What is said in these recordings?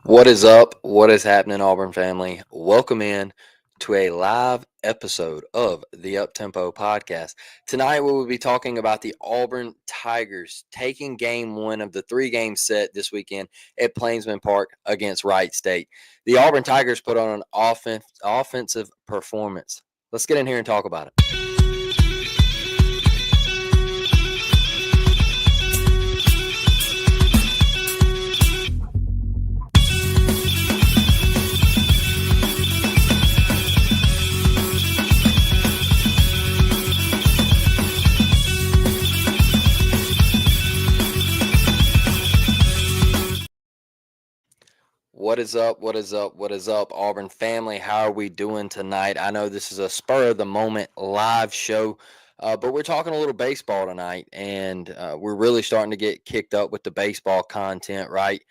What is up? What is happening, Auburn family? Welcome in to a live episode of the Uptempo podcast. Tonight, we will be talking about the Auburn Tigers taking game one of the three-game set this weekend at Plainsman Park against Wright State. The Auburn Tigers put on an offensive performance. Let's get in here and talk about it. What is up? What is up? What is up, Auburn family? How are we doing tonight? I know this is a spur of the moment live show, but we're talking a little baseball tonight, and we're really starting to get kicked up with the baseball content, right?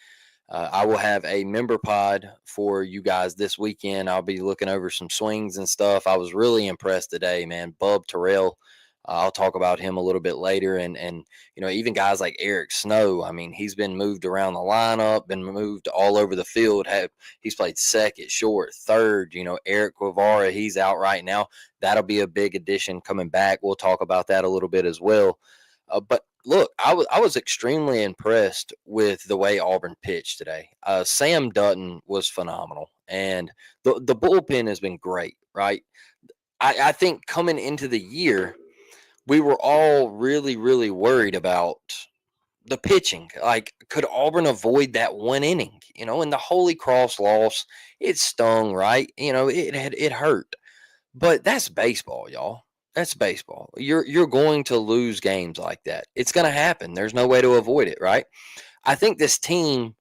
I will have a member pod for you guys this weekend. I'll be looking over some swings and stuff. I was really impressed today, man. Bub Terrell. I'll talk about him a little bit later, and even guys like Eric Snow. I mean, he's been moved around the lineup, been moved all over the field. He's played second, short, third. Eric Guevara, he's out right now. That'll be a big addition coming back. We'll talk about that a little bit as well. But look, I was extremely impressed with the way Auburn pitched today. Sam Dutton was phenomenal, and the bullpen has been great, right? I think coming into the year, we were all really, really worried about the pitching. Like, could Auburn avoid that one inning? And the Holy Cross loss, it stung, right? It hurt. But that's baseball, y'all. That's baseball. You're going to lose games like that. It's going to happen. There's no way to avoid it, right? I think this team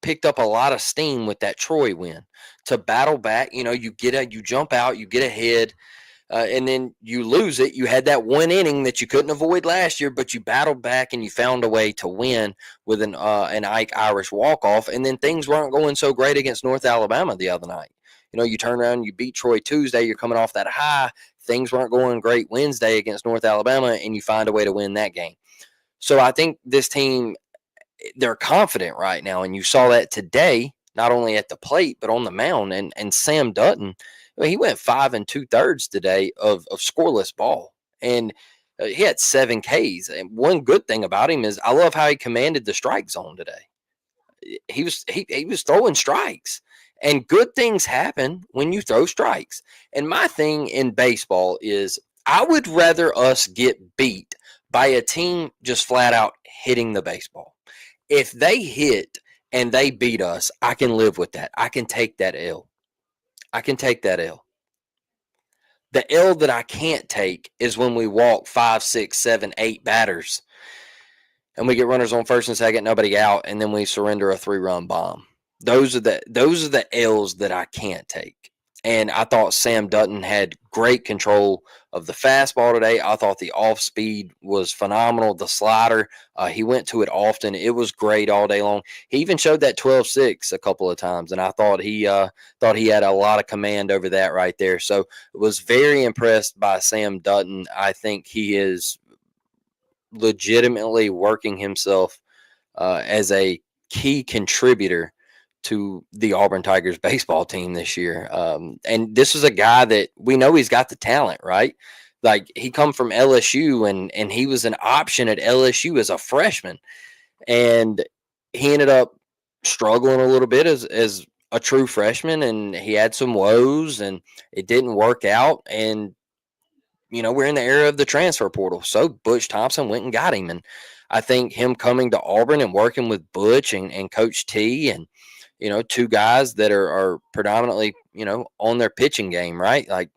picked up a lot of steam with that Troy win to battle back. You jump out, you get ahead, and then you lose it. You had that one inning that you couldn't avoid last year, but you battled back and you found a way to win with an Ike Irish walk-off, and then things weren't going so great against North Alabama the other night. You turn around, you beat Troy Tuesday, you're coming off that high. Things weren't going great Wednesday against North Alabama, and you find a way to win that game. So I think this team, they're confident right now, and you saw that today, not only at the plate but on the mound. And Sam Dutton, he went 5 2/3 today of scoreless ball, and he had 7 Ks. And one good thing about him is I love how he commanded the strike zone today. He was throwing strikes, and good things happen when you throw strikes. And my thing in baseball is I would rather us get beat by a team just flat out hitting the baseball. If they hit and they beat us, I can live with that. I can take that L. I can take that L. The L that I can't take is when we walk 5, 6, 7, 8 batters and we get runners on first and second, nobody out, and then we surrender a 3-run bomb. Those are the L's that I can't take. And I thought Sam Dutton had great control of the fastball today. I thought the off speed was phenomenal. The slider, he went to it often. It was great all day long. He even showed that 12-6 a couple of times, and I thought he had a lot of command over that right there. So was very impressed by Sam Dutton. I think he is legitimately working himself as a key contributor to the Auburn Tigers baseball team this year. And this is a guy that we know he's got the talent, right? Like, he come from LSU, and he was an option at LSU as a freshman. And he ended up struggling a little bit as a true freshman, and he had some woes, and it didn't work out. And we're in the era of the transfer portal. So Butch Thompson went and got him. And I think him coming to Auburn and working with Butch and Coach T, and, two guys that are predominantly, on their pitching game, right? Like,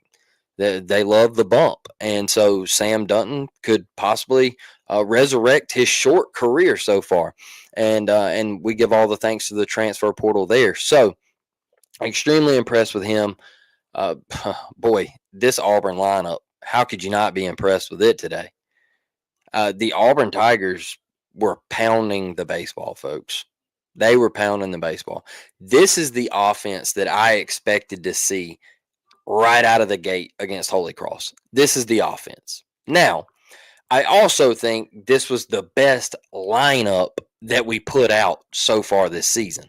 they love the bump. And so Sam Dutton could possibly resurrect his short career so far. And we give all the thanks to the transfer portal there. So extremely impressed with him. Boy, this Auburn lineup, how could you not be impressed with it today? The Auburn Tigers were pounding the baseball, folks. They were pounding the baseball. This is the offense that I expected to see right out of the gate against Holy Cross. This is the offense. Now, I also think this was the best lineup that we put out so far this season.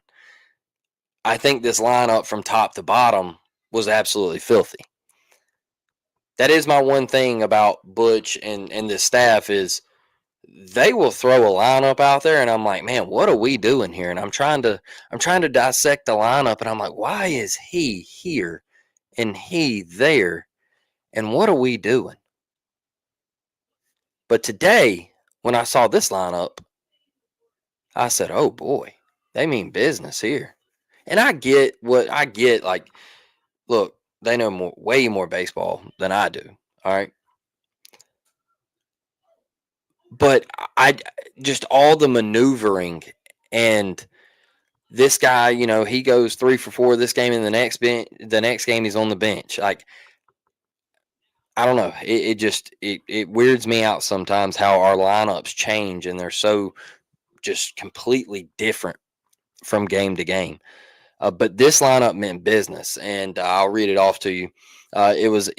I think this lineup from top to bottom was absolutely filthy. That is my one thing about Butch and the staff is they will throw a lineup out there and I'm like, man, what are we doing here? And I'm trying to dissect the lineup and I'm like, why is he here and he there? And what are we doing? But today, when I saw this lineup, I said, oh boy, they mean business here. And I get, like, look, they know way more baseball than I do. All right. But I just all the maneuvering and this guy, he goes 3 for 4 this game, and the next game he's on the bench. Like, I don't know, it just it weirds me out sometimes how our lineups change, and they're so just completely different from game to game. But this lineup meant business, and I'll read it off to you. It was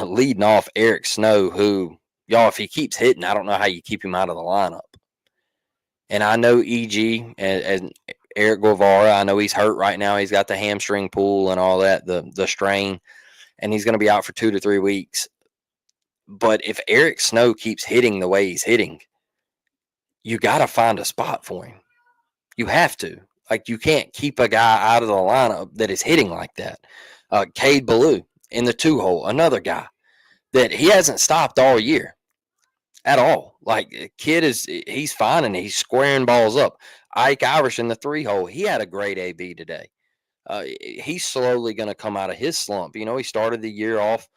leading off Eric Snow, who, y'all, if he keeps hitting, I don't know how you keep him out of the lineup. And I know EG and Eric Guevara, I know he's hurt right now. He's got the hamstring pull and all that, the strain, and he's going to be out for 2 to 3 weeks. But if Eric Snow keeps hitting the way he's hitting, you got to find a spot for him. You have to. Like, you can't keep a guy out of the lineup that is hitting like that. Cade Ballou in the 2-hole, another guy that he hasn't stopped all year at all. Like, kid he's fine and he's squaring balls up. Ike Irish in the 3-hole, he had a great AB today. He's slowly going to come out of his slump. He started the year off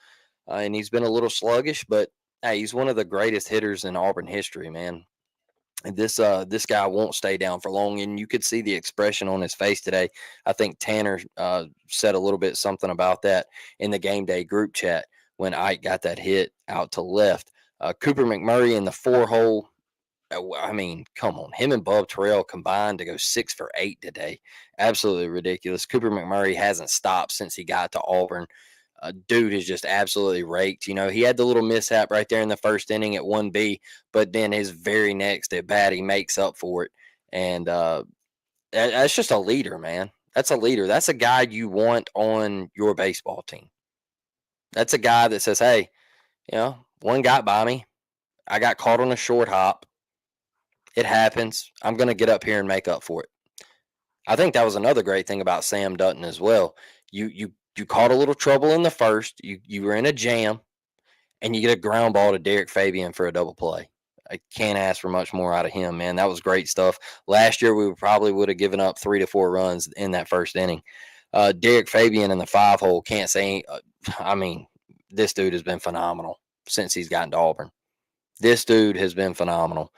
and he's been a little sluggish, but hey, he's one of the greatest hitters in Auburn history, man. And this guy won't stay down for long, and you could see the expression on his face today. I think Tanner said a little bit something about that in the game day group chat when Ike got that hit out to left. Cooper Mmurray in the 4-hole. I mean, come on. Him and Bub Terrell combined to go 6 for 8 today. Absolutely ridiculous. Cooper Mmurray hasn't stopped since he got to Auburn. Dude is just absolutely raked. He had the little mishap right there in the first inning at 1B, but then his very next at bat, he makes up for it. And that's just a leader, man. That's a leader. That's a guy you want on your baseball team. That's a guy that says, hey, one got by me. I got caught on a short hop. It happens. I'm going to get up here and make up for it. I think that was another great thing about Sam Dutton as well. You caught a little trouble in the first. You were in a jam, and you get a ground ball to Derek Fabian for a double play. I can't ask for much more out of him, man. That was great stuff. Last year, we probably would have given up 3 to 4 runs in that first inning. Derek Fabian in the 5-hole, can't say. I mean, this dude has been phenomenal since he's gotten to Auburn. This dude has been phenomenal.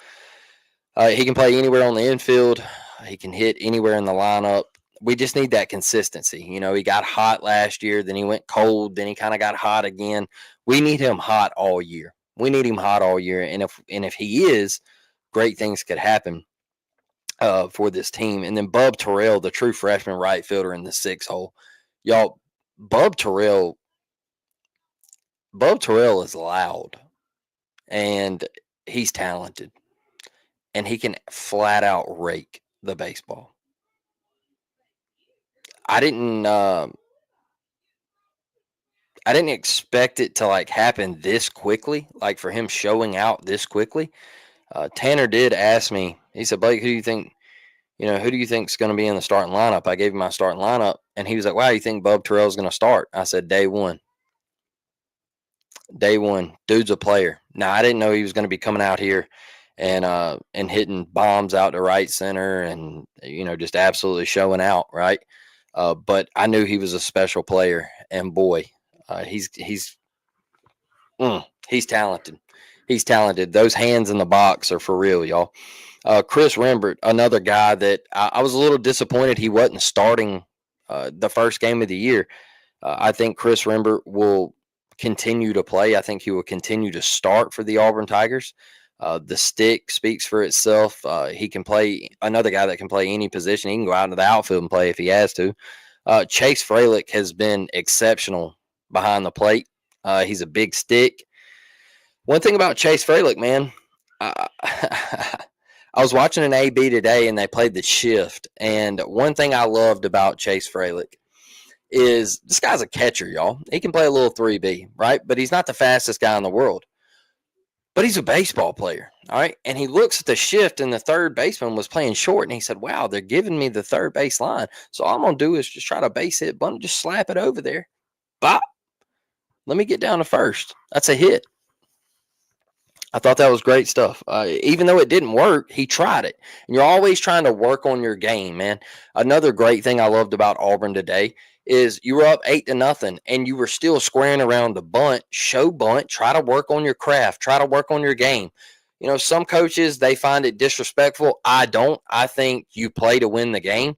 He can play anywhere on the infield. He can hit anywhere in the lineup. We just need that consistency. He got hot last year, then he went cold, then he kind of got hot again. We need him hot all year. We need him hot all year. And if he is, great things could happen for this team. And then Bub Terrell, the true freshman right fielder in the 6-hole. Y'all, Bub Terrell is loud and he's talented. And he can flat out rake the baseball. I didn't expect it to happen this quickly, for him showing out this quickly. Tanner did ask me. He said, "Blake, who do you think is going to be in the starting lineup?" I gave him my starting lineup, and he was like, "Wow, you think Bub Terrell is going to start?" I said, "Day one. Day one. Dude's a player." Now, I didn't know he was going to be coming out here and hitting bombs out to right center and just absolutely showing out, right? But I knew he was a special player, and boy, he's talented. He's talented. Those hands in the box are for real, y'all. Chris Rembert, another guy that I was a little disappointed he wasn't starting the first game of the year. I think Chris Rembert will continue to play. I think he will continue to start for the Auburn Tigers. The stick speaks for itself. He can play, another guy that can play any position. He can go out into the outfield and play if he has to. Chase Fralick has been exceptional behind the plate. He's a big stick. One thing about Chase Fralick, man, I was watching an AB today, and they played the shift. And one thing I loved about Chase Fralick is this guy's a catcher, y'all. He can play a little 3B, right? But he's not the fastest guy in the world. But he's a baseball player, all right? And he looks at the shift, and the third baseman was playing short, and he said, wow, they're giving me the third base line. So all I'm going to do is just try to base hit, bunt, just slap it over there. Bop. Let me get down to first. That's a hit. I thought that was great stuff. Even though it didn't work, he tried it. And you're always trying to work on your game, man. Another great thing I loved about Auburn today is you were up 8-0, and you were still squaring around the bunt, show bunt, try to work on your craft, try to work on your game. You know, some coaches, they find it disrespectful. I don't. I think you play to win the game.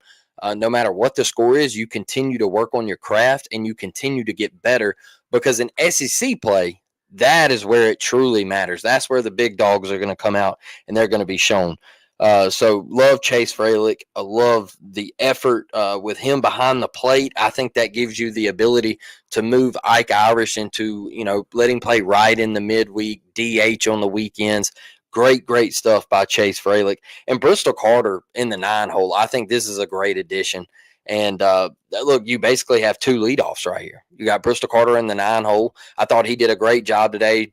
No matter what the score is, you continue to work on your craft and you continue to get better, because in SEC play, that is where it truly matters. That's where the big dogs are going to come out and they're going to be shown. So love Chase Fralick. I love the effort with him behind the plate. I think that gives you the ability to move Ike Irish into, let him play right in the midweek, DH on the weekends. Great stuff by Chase Fralick. And Bristol Carter in the 9-hole. I think this is a great addition. And look, you basically have two leadoffs right here. You got Bristol Carter in the 9-hole. I thought he did a great job today,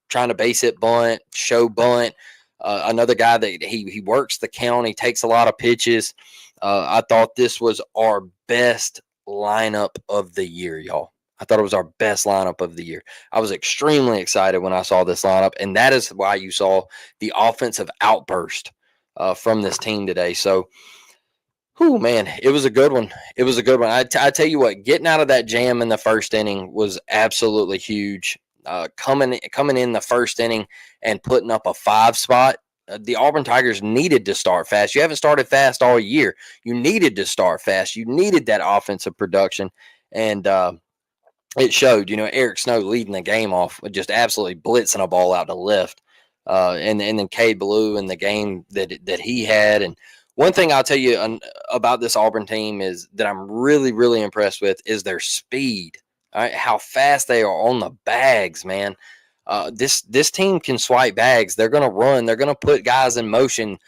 trying to base hit bunt, show bunt. Another guy that he works the count. He takes a lot of pitches. I thought this was our best lineup of the year, y'all. I thought it was our best lineup of the year. I was extremely excited when I saw this lineup, and that is why you saw the offensive outburst from this team today. So, man, it was a good one. It was a good one. I tell you what, getting out of that jam in the first inning was absolutely huge. Coming in the first inning and putting up a 5 spot, the Auburn Tigers needed to start fast. You haven't started fast all year. You needed to start fast. You needed that offensive production, and it showed. Eric Snow leading the game off with just absolutely blitzing a ball out to left, and then Cade Ballou in the game that he had. And one thing I'll tell you about this Auburn team is that I'm really, really impressed with is their speed. All right, how fast they are on the bags, man. This team can swipe bags. They're going to run. They're going to put guys in motion.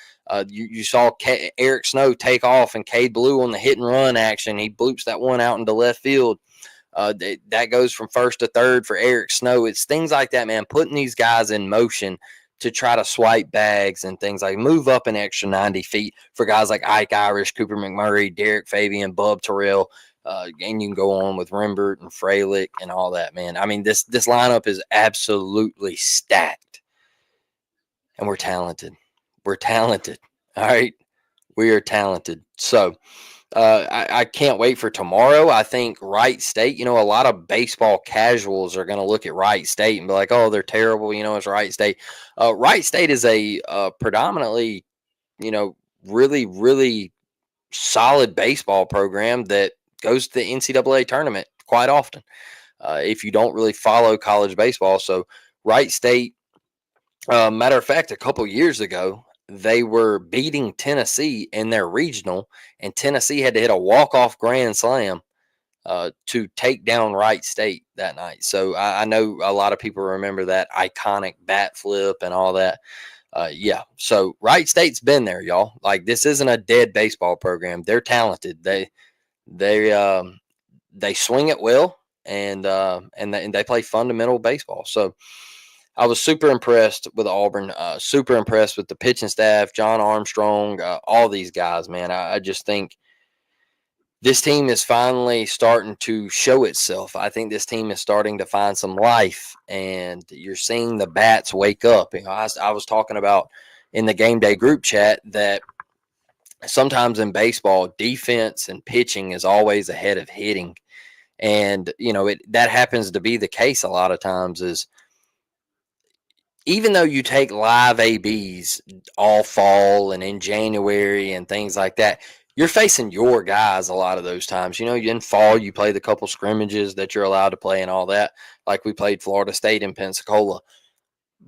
You saw Eric Snow take off and Cade Ballou on the hit and run action. He bloops that one out into left field. That goes from first to third for Eric Snow. It's things like that, man, putting these guys in motion to try to swipe bags and things like move up an extra 90 feet for guys like Ike Irish, Cooper McMurray, Derek Fabian, Bub Terrell. And you can go on with Rembert and Fralick and all that, man. I mean, this lineup is absolutely stacked. And we're talented. We're talented. All right. We are talented. So I can't wait for tomorrow. I think Wright State, a lot of baseball casuals are going to look at Wright State and be like, oh, they're terrible. It's Wright State. Wright State is a predominantly, really, really solid baseball program that goes to the NCAA tournament quite often if you don't really follow college baseball. So Wright State, matter of fact, a couple years ago, they were beating Tennessee in their regional, and Tennessee had to hit a walk-off grand slam to take down Wright State that night. So I know a lot of people remember that iconic bat flip and all that. Yeah, so Wright State's been there, y'all. Like, this isn't a dead baseball program. They're talented. They swing it well, and they play fundamental baseball. So I was super impressed with Auburn, super impressed with the pitching staff, John Armstrong, all these guys, man. I just think this team is finally starting to show itself. I think this team is starting to find some life, and you're seeing the bats wake up. I was talking about in the game day group chat that sometimes in baseball, defense and pitching is always ahead of hitting. And, that happens to be the case a lot of times is even though you take live ABs all fall and in January and things like that, you're facing your guys a lot of those times. In fall, you play the couple scrimmages that you're allowed to play and all that, like we played Florida State in Pensacola.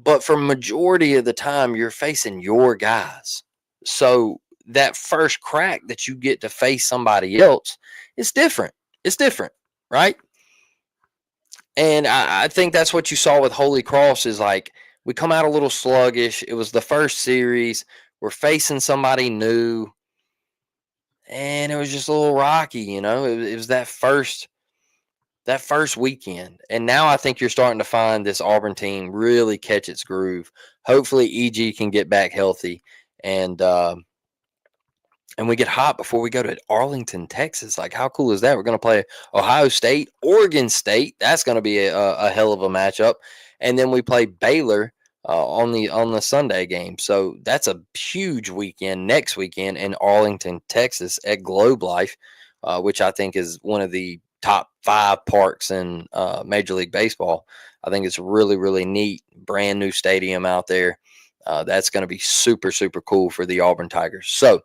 But for majority of the time, you're facing your guys. So that first crack that you get to face somebody else, it's different. It's different, right? And I think that's what you saw with Holy Cross is like we come out a little sluggish. It was the first series. We're facing somebody new, and it was just a little rocky. It was that first weekend, and now I think you're starting to find this Auburn team really catch its groove. Hopefully, EG can get back healthy, and and we get hot before we go to Arlington, Texas. Like, how cool is that? We're going to play Ohio State, Oregon State. That's going to be a hell of a matchup. And then we play Baylor on the Sunday game. So that's a huge weekend next weekend in Arlington, Texas at Globe Life, which I think is one of the top 5 parks in Major League Baseball. I think it's really, really neat. Brand new stadium out there. That's going to be super, super cool for the Auburn Tigers. So,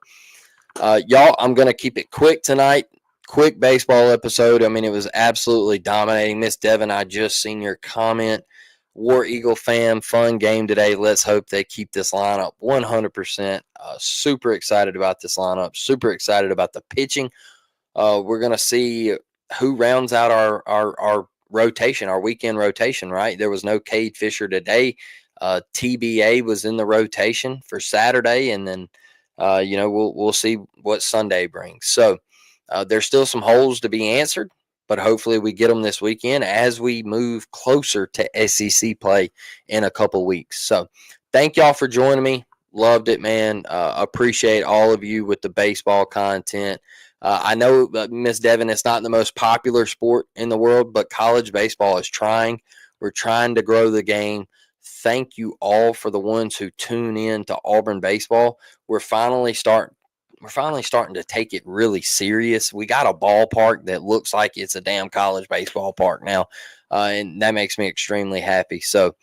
y'all, I'm going to keep it quick tonight. Quick baseball episode. I mean, it was absolutely dominating. Miss Devin, I just seen your comment. War Eagle fam, fun game today. Let's hope they keep this lineup 100%. Super excited about this lineup. Super excited about the pitching. We're going to see who rounds out our rotation, our weekend rotation, right? There was no Cade Fisher today. TBA was in the rotation for Saturday, and then we'll see what Sunday brings. So there's still some holes to be answered, but hopefully we get them this weekend as we move closer to SEC play in a couple weeks. So thank y'all for joining me. Loved it, man. Appreciate all of you with the baseball content. I know, Miss Devin, it's not the most popular sport in the world, but college baseball is trying. We're trying to grow the game. Thank you all for the ones who tune in to Auburn baseball. We're finally starting to take it really serious. We got a ballpark that looks like it's a damn college baseball park now, and that makes me extremely happy. So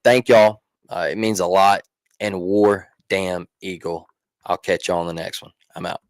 thank y'all. It means a lot. And War Damn Eagle. I'll catch you on the next one. I'm out.